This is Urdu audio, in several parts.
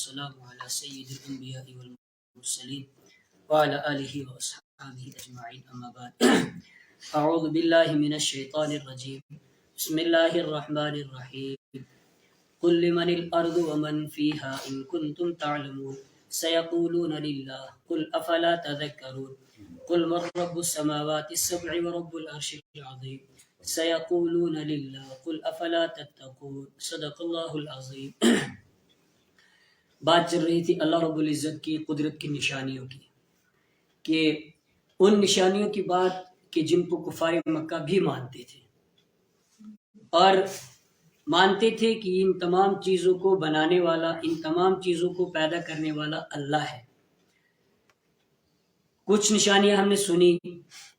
والسلام على سيد الأنبياء والمرسلين وعلى آله وأصحابه أجمعين أما بعد أعوذ بالله من الشيطان الرجيم بسم الله الرحمن الرحيم قل لمن الأرض ومن فيها إن كنتم تعلمون سيقولون لله قل أفلا تذكرون قل من رب السماوات السبع ورب العرش العظيم سيقولون لله قل أفلا تتقون صدق اللہ العظیم. بات چل رہی تھی اللہ رب العزت کی قدرت کی نشانیوں کی، کہ ان نشانیوں کی بات کہ جن کو کفار مکہ بھی مانتے تھے اور مانتے تھے کہ ان تمام چیزوں کو بنانے والا، ان تمام چیزوں کو پیدا کرنے والا اللہ ہے. کچھ نشانیاں ہم نے سنی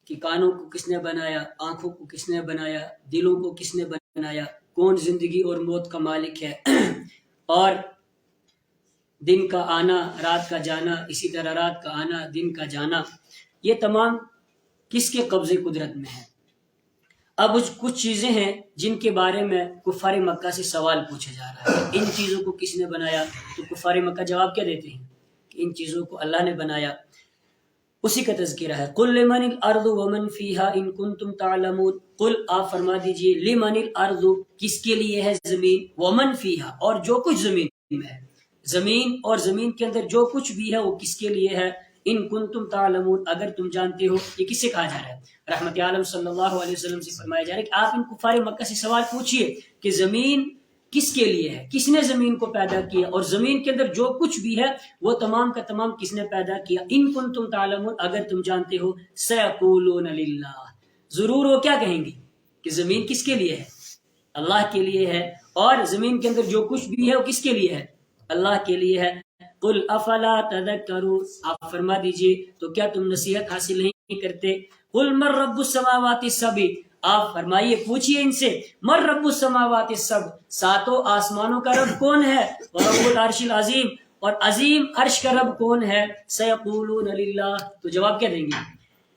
کہ کانوں کو کس نے بنایا، آنکھوں کو کس نے بنایا، دلوں کو کس نے بنایا، کون زندگی اور موت کا مالک ہے، اور دن کا آنا رات کا جانا، اسی طرح رات کا آنا دن کا جانا، یہ تمام کس کے قبضے قدرت میں ہے. اب کچھ چیزیں ہیں جن کے بارے میں کفار مکہ سے سوال پوچھا جا رہا ہے، ان چیزوں کو کس نے بنایا؟ تو کفار مکہ جواب کیا دیتے ہیں کہ ان چیزوں کو اللہ نے بنایا. اسی کا تذکرہ ہے. قل لمن الارض ومن فیہا ان کنتم تعلمون. قل آپ فرما دیجئے، لمن الارض کس کے لیے ہے زمین، ومن فیہا اور جو کچھ زمین میں ہے، زمین اور زمین کے اندر جو کچھ بھی ہے وہ کس کے لیے ہے. ان کنتم تعلمون اگر تم جانتے ہو. یہ کس سے کہا جا رہا ہے؟ رحمت عالم صلی اللہ علیہ وسلم سے فرمایا جا رہا ہے کہ آپ ان کفار مکہ سے سوال پوچھئے کہ زمین کس کے لیے ہے، کس نے زمین کو پیدا کیا، اور زمین کے اندر جو کچھ بھی ہے وہ تمام کا تمام کس نے پیدا کیا. ان کنتم تعلمون اگر تم جانتے ہو. سیقولون للہ ضرور وہ کیا کہیں گے کہ زمین کس کے لیے ہے، اللہ کے لیے ہے، اور زمین کے اندر جو کچھ بھی ہے وہ کس کے لیے ہے، اللہ کے لیے ہے. قل افلا تذکرون آپ فرما دیجئے تو کیا تم نصیحت حاصل نہیں کرتے. قل من رب السماوات السبع آپ فرمائیے پوچھئے ان سے، من رب السماوات السبع ساتوں آسمانوں کا رب کون ہے، ورب العرش العظیم اور عظیم عرش کا رب کون ہے. سیقولون للہ تو جواب کیا دیں گے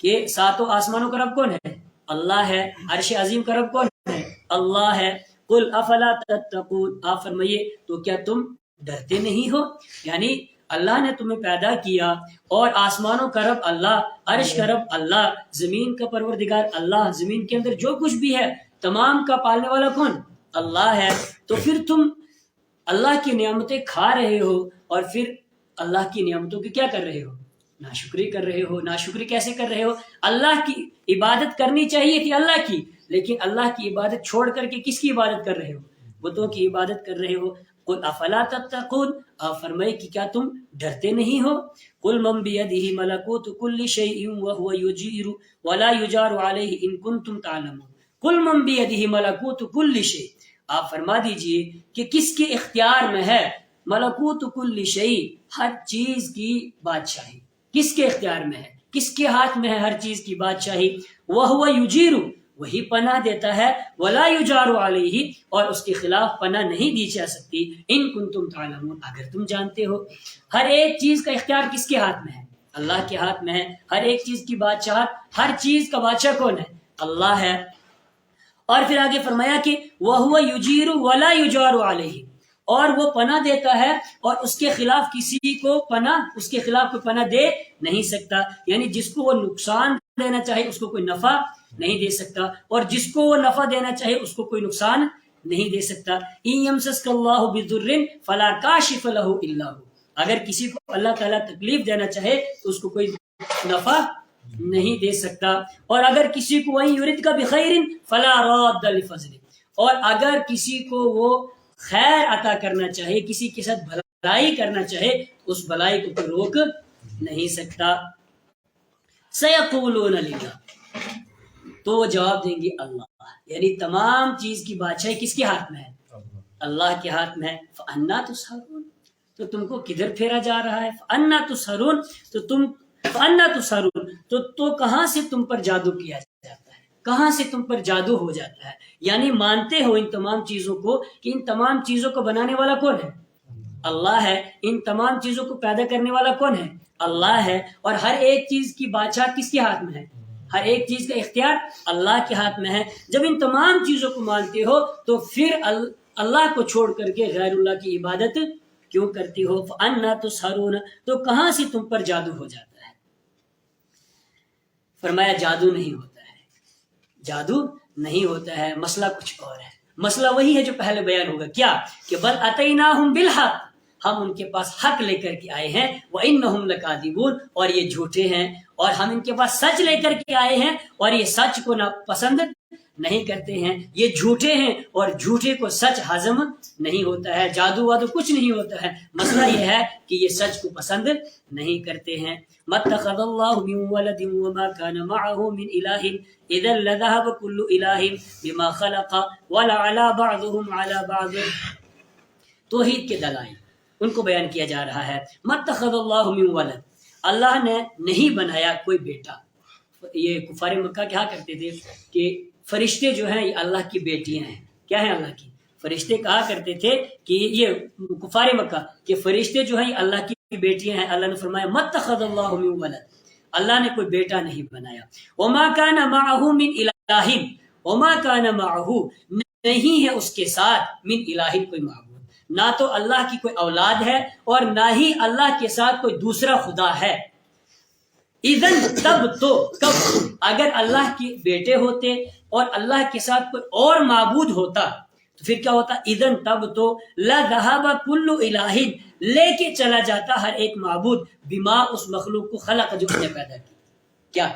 کہ ساتوں آسمانوں کا رب کون ہے، اللہ ہے. عرش عظیم کا رب کون ہے، اللہ ہے. قل افلا تتقون آپ فرمائیے تو کیا تم ڈرتے نہیں ہو. یعنی اللہ نے تمہیں پیدا کیا اور آسمانوں کا رب اللہ، عرش کا رب اللہ، زمین کا پروردگار اللہ، زمین کے اندر جو کچھ بھی ہے تمام کا پالنے والا کون، اللہ ہے. تو پھر تم اللہ کی نعمتیں کھا رہے ہو اور پھر اللہ کی نعمتوں کی کیا کر رہے ہو، ناشکری کر رہے ہو. ناشکری کیسے کر رہے ہو؟ اللہ کی عبادت کرنی چاہیے تھی اللہ کی، لیکن اللہ کی عبادت چھوڑ کر کے کس کی عبادت کر رہے ہو، بتوں کی عبادت کر رہے ہو. قل افلا تتقون آپ فرمائے کہ کیا تم ڈرتے نہیں ہو. قل من بیدہ ملکوت کل شیء وهو یجیر ولا یجار علیہ ان کنتم تعلمون. قل من بیدہ ملکوت کل شیء آپ فرما دیجئے کہ کس کے اختیار میں ہے ملکوت کل شیء ہر چیز کی بادشاہی، کس کے اختیار میں ہے، کس کے ہاتھ میں ہے ہر چیز کی بادشاہی. وهو یجیر وہی پناہ دیتا ہے، ولا یجار علیہ اور اس کے خلاف پناہ نہیں دی جا سکتی. ان کنتم تعلمون اگر تم جانتے ہو. ہر ایک چیز کا اختیار کس کے ہاتھ میں ہے، اللہ کے ہاتھ میں ہے. ہر ایک چیز کی بادشاہت، ہر چیز کا بادشاہ کون ہے، اللہ ہے. اور پھر آگے فرمایا کہ وَهُوَ يُجِيرُ وَلَا يُجَارُ عَلَيْهِ اور وہ پناہ دیتا ہے اور اس کے خلاف کسی کو پناہ، اس کے خلاف کوئی پناہ دے نہیں سکتا. یعنی جس کو وہ نقصان دینا چاہے اس کو کوئی نفع نہیں دے سکتا، اور جس کو وہ نفع دینا چاہے اس کو کوئی نقصان نہیں دے سکتا. إِن يَمْسَسْكَ اللَّهُ بِضُرٍّ فَلَا كَاشِفَ لَهُ إِلَّا هُوَ اگر کسی کو اللہ تعالیٰ تکلیف دینا چاہے تو اس کو کوئی نفع نہیں دے سکتا. اور اگر کسی کو وَإِن يُرِدْكَ بِخَيْرٍ فَلَا رَادَّ لِفَضْلِهِ اور اگر کسی کو وہ خیر عطا کرنا چاہے، کسی کے ساتھ بھلائی کرنا چاہے اس بھلائی کو کوئی روک نہیں سکتا. سَيَقُولُونَ لِلَّهِ تو وہ جواب دیں گے اللہ. یعنی تمام چیز کی بادشاہی کس کے ہاتھ میں ہے، اللہ کے ہاتھ میں ہے. فَأَنَّا تُسْحَرُونَ تو تم کو کدھر پھیرا جا رہا ہے. فَأَنَّا تُسْحَرُونَ تو کہاں سے تم پر جادو کیا جاتا ہے، کہاں سے تم پر جادو ہو جاتا ہے. یعنی مانتے ہو ان تمام چیزوں کو کہ ان تمام چیزوں کو بنانے والا کون ہے، اللہ ہے. ان تمام چیزوں کو پیدا کرنے والا کون ہے، اللہ ہے. اور ہر ایک چیز کی بادشاہ کس کے ہاتھ میں ہے، ہر ایک چیز کا اختیار اللہ کے ہاتھ میں ہے. جب ان تمام چیزوں کو مانتے ہو تو پھر اللہ کو چھوڑ کر کے غیر اللہ کی عبادت کیوں کرتی ہو؟ فَأَنَّا تُسْحَرُونَ تو کہاں سے تم پر جادو ہو جاتا ہے؟ فرمایا جادو نہیں ہوتا ہے، جادو نہیں ہوتا ہے، مسئلہ کچھ اور ہے۔ مسئلہ وہی ہے جو پہلے بیان ہوگا، کیا کہ بل اتیناہم بالحق، ہم ان کے پاس حق لے کر کے آئے ہیں، وانہم لکاذبون اور یہ جھوٹے ہیں، اور ہم ان کے پاس سچ لے کر کے آئے ہیں اور یہ سچ کو پسند نہیں کرتے ہیں، یہ جھوٹے ہیں اور جھوٹے کو سچ ہضم نہیں ہوتا ہے، جادو وادو کچھ نہیں ہوتا ہے، مسئلہ یہ ہے کہ یہ سچ کو پسند نہیں کرتے ہیں۔ مَتَّخَذَ اللَّهُ مِن وَلَدٍ وَمَا كَانَ مَعَهُ مِنْ إِلَٰهٍ إِذًا لَّذَهَبَ كُلُّ إِلَٰهٍ بِمَا خَلَقَ وَلَعَلَا بَعْضُهُمْ عَلَىٰ بَعْضٍ۔ توحید کے دلائل ان کو بیان کیا جا رہا ہے۔ مَتَّخَذَ اللَّهُ مِن وَلَدٍ، اللہ نے نہیں بنایا کوئی بیٹا۔ یہ کفار مکہ کیا کرتے تھے کہ فرشتے جو ہیں یہ اللہ کی بیٹیاں ہیں۔ کیا ہیں اللہ کی؟ فرشتے کہا کرتے تھے کہ یہ کفار مکہ کہ فرشتے جو ہیں یہ اللہ کی بیٹیاں ہیں۔ اللہ نے فرمایا متخذ اللہ من ولد، اللہ نے کوئی بیٹا نہیں بنایا۔ وما کان معہ من الہ، وما کان معہ نہیں ہے اس کے ساتھ من الہ کوئی معبود، نہ تو اللہ کی کوئی اولاد ہے اور نہ ہی اللہ کے ساتھ کوئی دوسرا خدا ہے۔ اذن تب تو کب اگر اللہ کے بیٹے ہوتے اور اللہ کے ساتھ کوئی اور معبود ہوتا تو پھر کیا ہوتا؟ اذن تب تو لذهب كل الہ، لے کے چلا جاتا ہر ایک معبود بما اس مخلوق کو خلق جو اس نے پیدا کی۔ کیا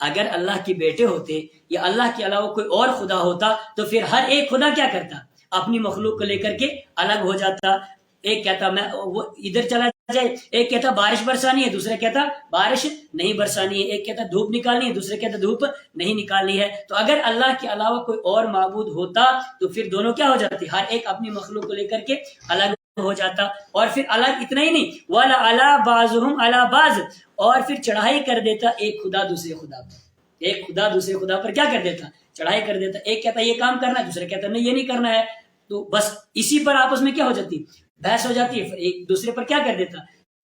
اگر اللہ کے بیٹے ہوتے یا اللہ کے علاوہ کوئی اور خدا ہوتا تو پھر ہر ایک خدا کیا کرتا؟ اپنی مخلوق کو لے کر کے الگ ہو جاتا۔ ایک کہتا میں وہ ادھر چلا جائے، ایک کہتا بارش برسانی ہے، دوسرا کہتا بارش نہیں برسانی ہے، ایک کہتا دھوپ نکالنی ہے، دوسرا کہتا دھوپ نہیں نکالنی ہے۔ تو اگر اللہ کے علاوہ کوئی اور معبود ہوتا تو پھر دونوں کیا ہو جاتے؟ ہر ایک اپنی مخلوق کو لے کر کے الگ ہو جاتا۔ اور پھر الگ اتنا ہی نہیں، وَلَعَلَىٰ بَعْضُهُمْ عَلَىٰ بَعْضٍ، اور پھر چڑھائی کر دیتا ایک خدا دوسرے خدا پر، ایک خدا دوسرے خدا پر کیا کر دیتا؟ چڑھائی کر دیتا۔ ایک کہتا یہ کام کرنا ہے، دوسرا کہتا نہیں یہ نہیں کرنا ہے، تو بس اسی پر آپس میں کیا ہو جاتی؟ بحث ہو جاتی ہے۔ پھر ایک دوسرے پر کیا کر دیتا؟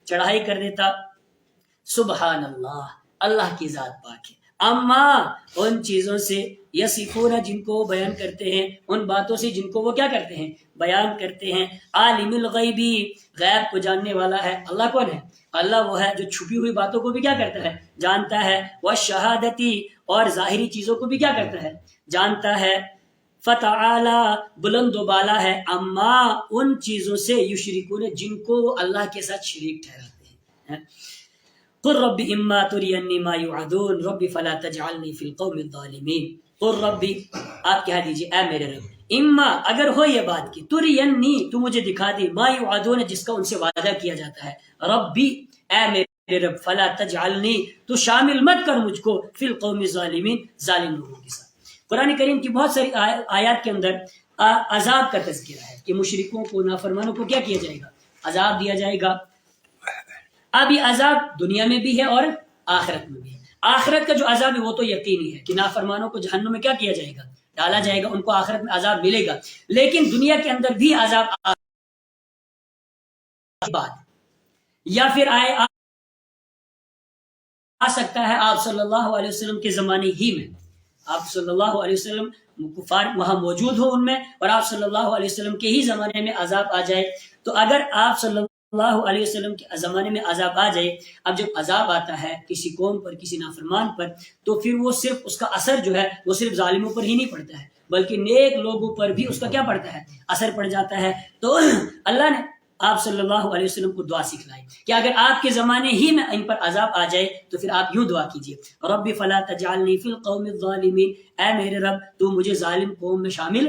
چڑھائی کر دیتا۔ سبحان اللہ، اللہ کی ذات پاک ہے، اما ان چیزوں سے یصفون جن کو وہ بیان کرتے ہیں، ان باتوں سے جن کو وہ کیا کرتے ہیں؟ بیان کرتے ہیں۔ عالم الغیبی، غیب کو جاننے والا ہے اللہ۔ کون ہے؟ اللہ وہ ہے جو چھپی ہوئی باتوں کو بھی کیا کرتا ہے؟ جانتا ہے۔ والشہادتی، اور ظاہری چیزوں کو بھی کیا کرتا ہے؟ جانتا ہے۔ فتعالی، بلند و بالا ہے، اما ان چیزوں سے یشرکون جن کو وہ اللہ کے ساتھ شریک ٹھہراتے ہیں۔ قل رب اما ترینی ما یوعدون رب فلا تجعلنی فی القوم الظالمین۔ قل ربی، آپ کہہ دیجئے اے میرے رب، اما اگر ہو یہ بات کی، ترینی تو مجھے دکھا دی، ما یوعدون جس کا ان سے وعدہ کیا جاتا ہے، ربی اے میرے رب، فلا تجعلنی تو شامل مت کر مجھ کو، فی القوم الظالمین ظالم لوگوں کے ساتھ۔ قرآن کریم کی بہت ساری آیات کے اندر عذاب کا تذکرہ ہے کہ مشرکوں کو، نافرمانوں کو کیا کیا جائے گا؟ عذاب دیا جائے گا۔ اب یہ عذاب دنیا میں بھی ہے اور آخرت میں بھی ہے۔ آخرت کا جو عذاب ہے وہ تو یقینی ہے کہ نافرمانوں کو جہنم میں کیا کیا جائے گا؟ ڈالا جائے گا، ان کو آخرت میں عذاب ملے گا۔ لیکن دنیا کے اندر بھی عذاب بات یا پھر آ سکتا ہے آپ صلی اللہ علیہ وسلم کے زمانے ہی میں، آپ صلی اللہ علیہ وسلم کفار وہاں موجود ہو ان میں، اور آپ صلی اللہ علیہ وسلم کے ہی زمانے میں عذاب آ جائے۔ تو اگر آپ صلی اللہ علیہ وسلم کے زمانے میں عذاب آ جائے، اب جب عذاب آتا ہے کسی قوم پر، کسی نافرمان پر، تو پھر وہ صرف اس کا اثر جو ہے وہ صرف ظالموں پر ہی نہیں پڑتا ہے بلکہ نیک لوگوں پر بھی اس کا کیا پڑتا ہے؟ اثر پڑ جاتا ہے۔ تو اللہ نے آپ صلی اللہ علیہ وسلم کو دعا سکھلائی کہ اگر آپ کے زمانے ہی میں ان پر عذاب آ جائے تو پھر آپ یوں دعا کیجئے، رب فلا تجعلنی فی القوم الظالمین، اے میرے رب تو مجھے ظالم قوم میں شامل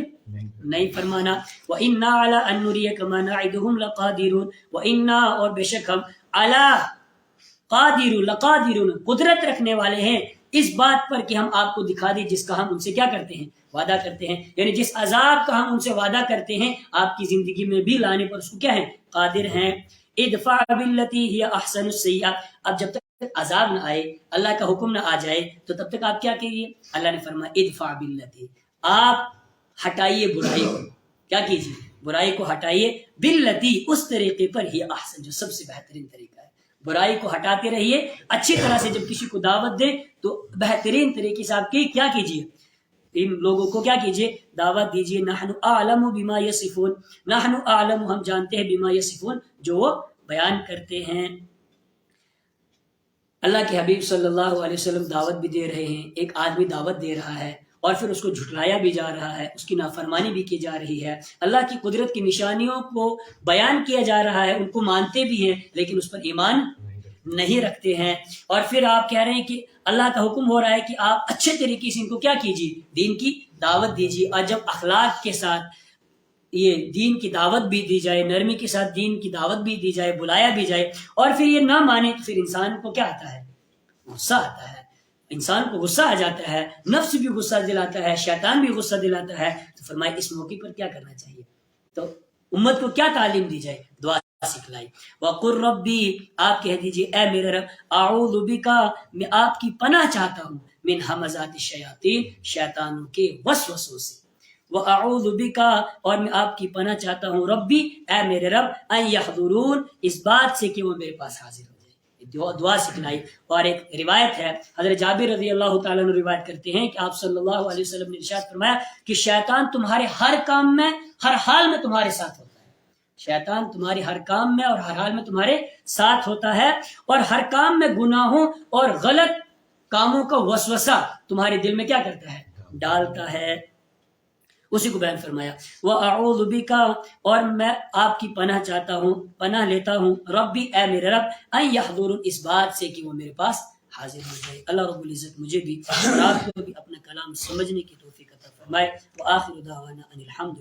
نہیں فرمانا۔ وَإِنَّا عَلَىٰ أَن نُرِيَكَ مَا نَعِدُهُمْ لَقَادِرُونَ، وَإِنَّا اور بے شک ہم عَلَىٰ قادر لقادرون قدرت رکھنے والے ہیں اس بات پر کہ ہم آپ کو دکھا دیں جس کا ہم ان سے کیا کرتے ہیں؟ وعدہ کرتے ہیں، یعنی جس عذاب کا ہم ان سے وعدہ کرتے ہیں آپ کی زندگی میں بھی لانے پر اس کو کیا ہے؟ قادر ہیں۔ ادفع باللتی ہی احسن السیئہ، اب جب تک عذاب نہ آئے، اللہ کا حکم نہ آ جائے تو تب تک آپ کیا کیجیے؟ اللہ نے فرمایا ادفع باللتی، آپ ہٹائیے برائی کو، کیا کیجیے؟ برائی کو ہٹائیے، باللتی اس طریقے پر ہی احسن جو سب سے بہترین طریقہ ہے۔ برائی کو ہٹاتے رہیے، اچھی طرح سے جب کسی کو دعوت دیں تو بہترین طریقے سے آپ کی کیا کیجیے؟ ان لوگوں کو کیا کیجئے؟ دعوت دیجئے. نحن اعلم بما یصفون، نحن اعلم ہم جانتے ہیں، بما یصفون جو وہ بیان کرتے ہیں. اللہ کے حبیب صلی اللہ علیہ وسلم دعوت بھی دے رہے ہیں. ایک آدمی دعوت دے رہا ہے اور پھر اس کو جھٹلایا بھی جا رہا ہے، اس کی نافرمانی بھی کی جا رہی ہے، اللہ کی قدرت کی نشانیوں کو بیان کیا جا رہا ہے، ان کو مانتے بھی ہیں لیکن اس پر ایمان نہیں رکھتے ہیں. اور پھر آپ کہہ رہے ہیں کہ اللہ کا حکم ہو رہا ہے کہ آپ اچھے طریقے سے ان کو کیا کیجیے؟ دین کی دعوت دیجیے. اور جب اخلاق کے ساتھ یہ دین کی دعوت بھی دی جائے، نرمی کے ساتھ دین کی دعوت بھی دی جائے، بلایا بھی جائے، اور پھر یہ نہ مانے تو پھر انسان کو کیا آتا ہے؟ غصہ آتا ہے. انسان کو غصہ آ جاتا ہے، نفس بھی غصہ دلاتا ہے، شیطان بھی غصہ دلاتا ہے. تو فرمائے اس موقع پر کیا کرنا چاہیے؟ تو امت کو کیا تعلیم دی جائے؟ دعا سکھلائی. وَقُلْ رَبِّ آپ کہہ دیجئے اے میرے رب، اعوذ بک میں آپ کی پناہ چاہتا ہوں، من ہمزات الشیاطین شیطانوں کے وسوسوں سے. وَأَعُوذُ بِكَ اور میں آپ کی پناہ چاہتا ہوں ربی اے میرے رب، ان یحضرون اس بات سے کہ وہ میرے پاس حاضر ہو جائے. دعا سکھلائی. اور ایک روایت ہے، حضرت جابر رضی اللہ تعالیٰ عنہ روایت کرتے ہیں کہ آپ صلی اللہ علیہ وسلم نے ارشاد فرمایا کہ شیطان تمہارے ہر کام میں، ہر حال میں تمہارے ساتھ ہوتا ہے. شیطان تمہارے ہر کام میں اور ہر حال میں تمہارے ساتھ ہوتا ہے، اور ہر کام میں گناہوں اور غلط کاموں کا وسوسہ تمہارے دل میں کیا کرتا ہے؟ ڈالتا ہے. اسی کو بیان فرمایا. وَأَعُوذُ بِكَ اور میں آپ کی پناہ چاہتا ہوں، پناہ لیتا ہوں ربی اے میرے رب، ان یحضرون اس بات سے کہ وہ میرے پاس حاضر ہو جائے. اللہ رب العزت مجھے بھی اور آپ کو بھی اپنا کلام سمجھنے کی توفیق عطا فرمائے. وآخر دعوانا ان الحمد